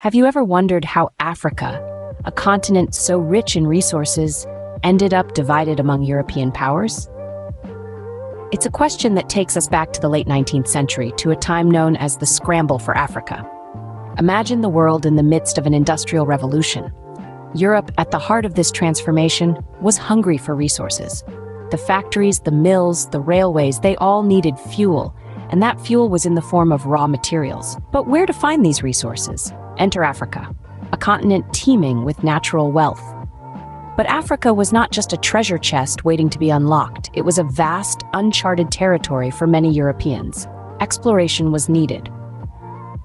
Have you ever wondered how Africa, a continent so rich in resources, ended up divided among European powers? It's a question that takes us back to the late 19th century, to a time known as the Scramble for Africa. Imagine the world in the midst of an industrial revolution. Europe, at the heart of this transformation, was hungry for resources. The factories, the mills, the railways, they all needed fuel, and that fuel was in the form of raw materials. But where to find these resources? Enter Africa, a continent teeming with natural wealth. But Africa was not just a treasure chest waiting to be unlocked. It was a vast, uncharted territory for many Europeans. Exploration was needed.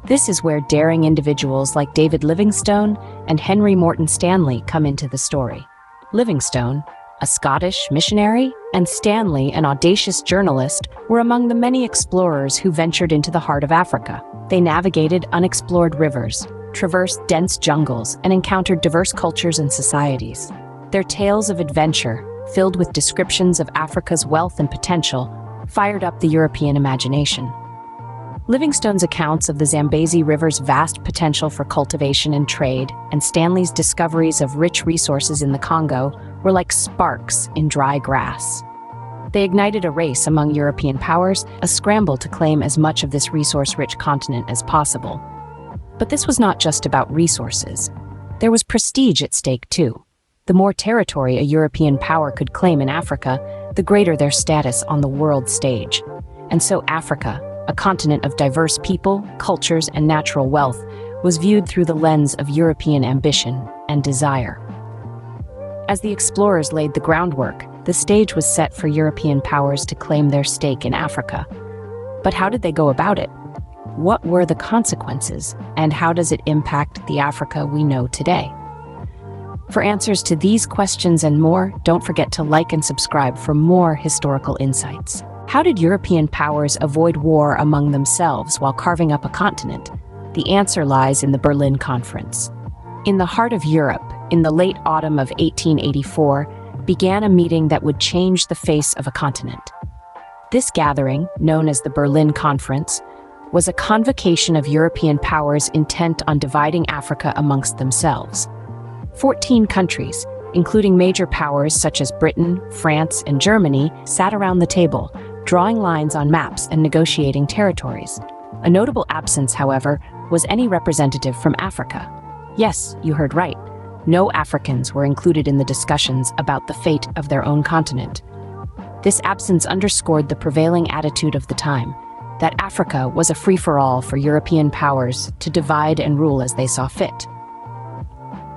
This is where daring individuals like David Livingstone and Henry Morton Stanley come into the story. Livingstone, a Scottish missionary, and Stanley, an audacious journalist, were among the many explorers who ventured into the heart of Africa. They navigated unexplored rivers, traversed dense jungles, and encountered diverse cultures and societies. Their tales of adventure, filled with descriptions of Africa's wealth and potential, fired up the European imagination. Livingstone's accounts of the Zambezi River's vast potential for cultivation and trade, and Stanley's discoveries of rich resources in the Congo, were like sparks in dry grass. They ignited a race among European powers, a scramble to claim as much of this resource-rich continent as possible. But this was not just about resources. There was prestige at stake, too. The more territory a European power could claim in Africa, the greater their status on the world stage. And so Africa, a continent of diverse people, cultures, and natural wealth, was viewed through the lens of European ambition and desire. As the explorers laid the groundwork, the stage was set for European powers to claim their stake in Africa. But how did they go about it? What were the consequences, and how does it impact the Africa we know today? For answers to these questions and more, don't forget to like and subscribe for more historical insights. How did European powers avoid war among themselves while carving up a continent? The answer lies in the Berlin Conference. In the heart of Europe, in the late autumn of 1884, began a meeting that would change the face of a continent. This gathering, known as the Berlin Conference, was a convocation of European powers intent on dividing Africa amongst themselves. 14 countries, including major powers such as Britain, France, and Germany, sat around the table, drawing lines on maps and negotiating territories. A notable absence, however, was any representative from Africa. Yes, you heard right. No Africans were included in the discussions about the fate of their own continent. This absence underscored the prevailing attitude of the time, that Africa was a free-for-all for European powers to divide and rule as they saw fit.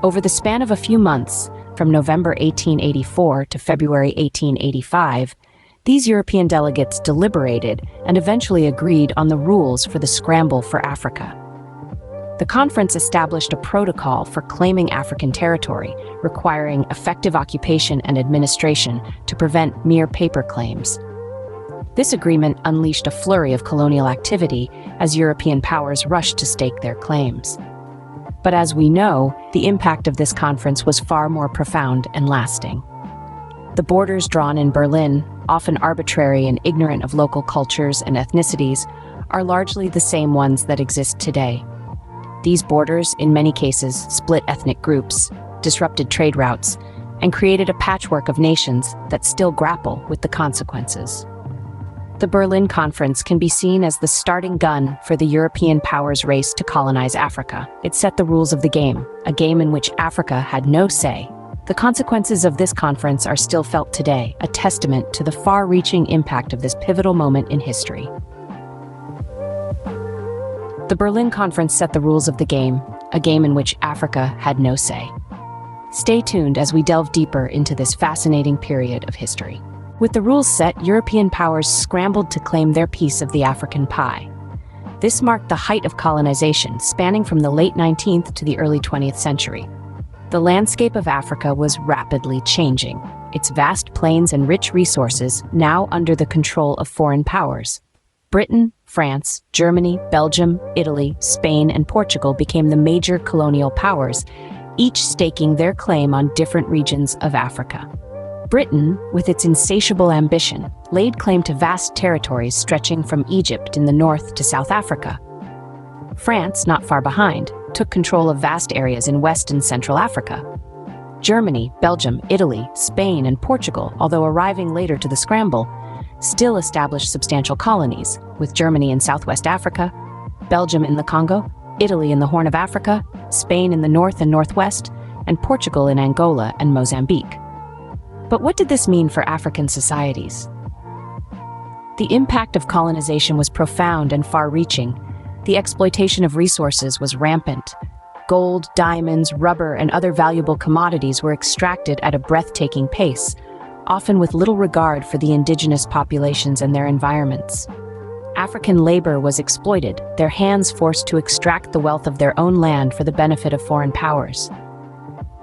Over the span of a few months, from November 1884 to February 1885, these European delegates deliberated and eventually agreed on the rules for the Scramble for Africa. The conference established a protocol for claiming African territory, requiring effective occupation and administration to prevent mere paper claims. This agreement unleashed a flurry of colonial activity as European powers rushed to stake their claims. But as we know, the impact of this conference was far more profound and lasting. The borders drawn in Berlin, often arbitrary and ignorant of local cultures and ethnicities, are largely the same ones that exist today. These borders, in many cases, split ethnic groups, disrupted trade routes, and created a patchwork of nations that still grapple with the consequences. The Berlin Conference can be seen as the starting gun for the European powers' race to colonize Africa. It set the rules of the game, a game in which Africa had no say. The consequences of this conference are still felt today, a testament to the far-reaching impact of this pivotal moment in history. The Berlin Conference set the rules of the game, a game in which Africa had no say. Stay tuned as we delve deeper into this fascinating period of history. With the rules set, European powers scrambled to claim their piece of the African pie. This marked the height of colonization, spanning from the late 19th to the early 20th century. The landscape of Africa was rapidly changing, its vast plains and rich resources now under the control of foreign powers. Britain, France, Germany, Belgium, Italy, Spain, and Portugal became the major colonial powers, each staking their claim on different regions of Africa. Britain, with its insatiable ambition, laid claim to vast territories stretching from Egypt in the north to South Africa. France, not far behind, took control of vast areas in West and Central Africa. Germany, Belgium, Italy, Spain, and Portugal, although arriving later to the Scramble, still established substantial colonies, with Germany in Southwest Africa, Belgium in the Congo, Italy in the Horn of Africa, Spain in the north and northwest, and Portugal in Angola and Mozambique. But what did this mean for African societies? The impact of colonization was profound and far-reaching. The exploitation of resources was rampant. Gold, diamonds, rubber, and other valuable commodities were extracted at a breathtaking pace, often with little regard for the indigenous populations and their environments. African labor was exploited, their hands forced to extract the wealth of their own land for the benefit of foreign powers.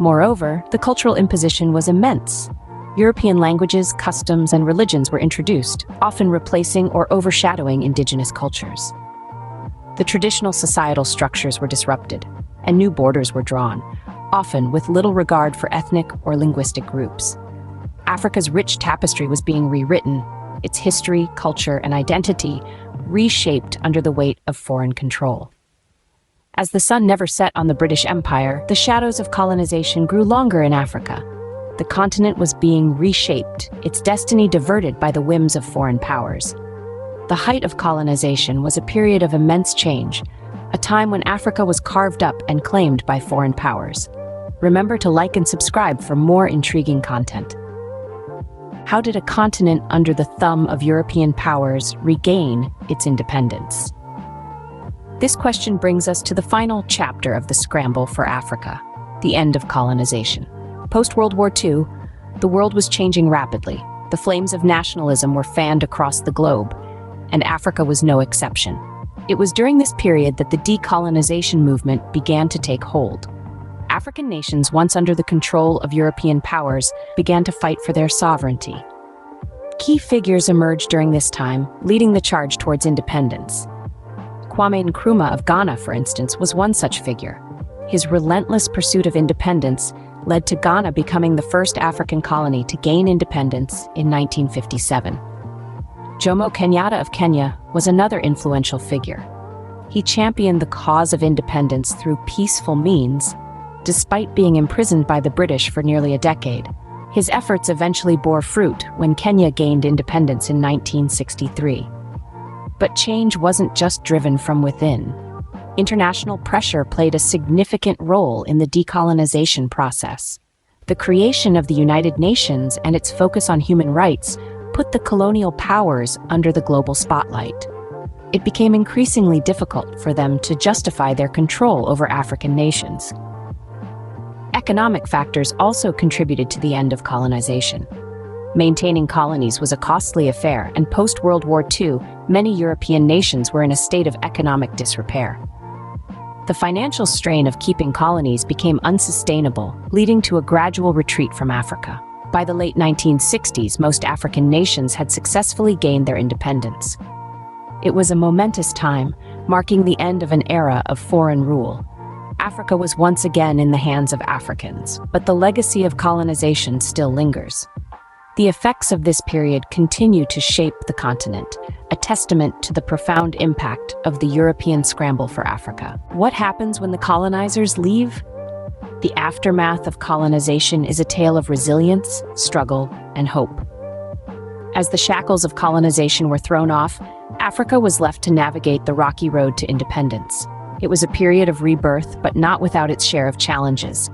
Moreover, the cultural imposition was immense. European languages, customs, and religions were introduced, often replacing or overshadowing indigenous cultures. The traditional societal structures were disrupted, and new borders were drawn, often with little regard for ethnic or linguistic groups. Africa's rich tapestry was being rewritten, its history, culture, and identity reshaped under the weight of foreign control. As the sun never set on the British Empire, the shadows of colonization grew longer in Africa. The continent was being reshaped, its destiny diverted by the whims of foreign powers. The height of colonization was a period of immense change, a time when Africa was carved up and claimed by foreign powers. Remember to like and subscribe for more intriguing content. How did a continent under the thumb of European powers regain its independence? This question brings us to the final chapter of the Scramble for Africa, the end of colonization. Post-World War II, the world was changing rapidly. The flames of nationalism were fanned across the globe, and Africa was no exception. It was during this period that the decolonization movement began to take hold. African nations, once under the control of European powers, began to fight for their sovereignty. Key figures emerged during this time, leading the charge towards independence. Kwame Nkrumah of Ghana, for instance, was one such figure. His relentless pursuit of independence led to Ghana becoming the first African colony to gain independence in 1957. Jomo Kenyatta of Kenya was another influential figure. He championed the cause of independence through peaceful means, despite being imprisoned by the British for nearly a decade. His efforts eventually bore fruit when Kenya gained independence in 1963. But change wasn't just driven from within. International pressure played a significant role in the decolonization process. The creation of the United Nations and its focus on human rights put the colonial powers under the global spotlight. It became increasingly difficult for them to justify their control over African nations. Economic factors also contributed to the end of colonization. Maintaining colonies was a costly affair, and post-World War II, many European nations were in a state of economic disrepair. The financial strain of keeping colonies became unsustainable, leading to a gradual retreat from Africa. By the late 1960s, most African nations had successfully gained their independence. It was a momentous time, marking the end of an era of foreign rule. Africa was once again in the hands of Africans, but the legacy of colonization still lingers. The effects of this period continue to shape the continent, a testament to the profound impact of the European scramble for Africa. What happens when the colonizers leave? The aftermath of colonization is a tale of resilience, struggle, and hope. As the shackles of colonization were thrown off, Africa was left to navigate the rocky road to independence. It was a period of rebirth, but not without its share of challenges.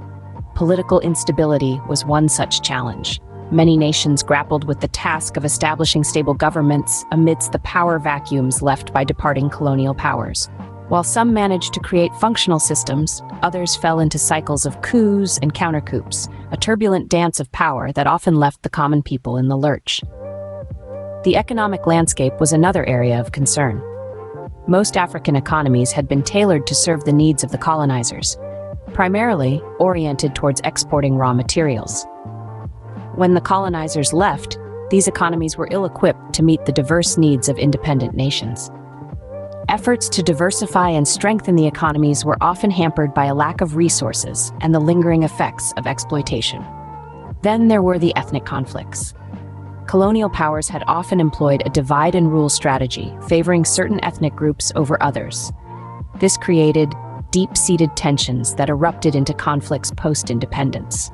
Political instability was one such challenge. Many nations grappled with the task of establishing stable governments amidst the power vacuums left by departing colonial powers. While some managed to create functional systems, others fell into cycles of coups and counter-coups, a turbulent dance of power that often left the common people in the lurch. The economic landscape was another area of concern. Most African economies had been tailored to serve the needs of the colonizers, primarily oriented towards exporting raw materials. When the colonizers left, these economies were ill-equipped to meet the diverse needs of independent nations. Efforts to diversify and strengthen the economies were often hampered by a lack of resources and the lingering effects of exploitation. Then there were the ethnic conflicts. Colonial powers had often employed a divide-and-rule strategy, favoring certain ethnic groups over others. This created deep-seated tensions that erupted into conflicts post-independence.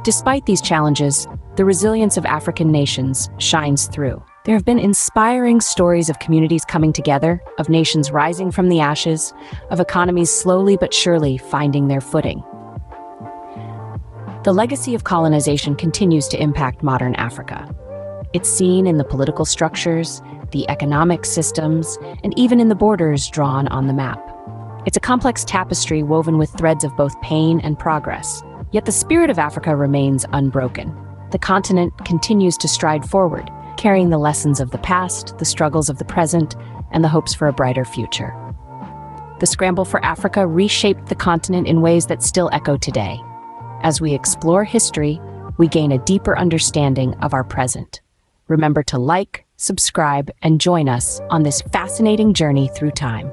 Despite these challenges, the resilience of African nations shines through. There have been inspiring stories of communities coming together, of nations rising from the ashes, of economies slowly but surely finding their footing. The legacy of colonization continues to impact modern Africa. It's seen in the political structures, the economic systems, and even in the borders drawn on the map. It's a complex tapestry woven with threads of both pain and progress. Yet the spirit of Africa remains unbroken. The continent continues to stride forward, carrying the lessons of the past, the struggles of the present, and the hopes for a brighter future. The scramble for Africa reshaped the continent in ways that still echo today. As we explore history, we gain a deeper understanding of our present. Remember to like, subscribe, and join us on this fascinating journey through time.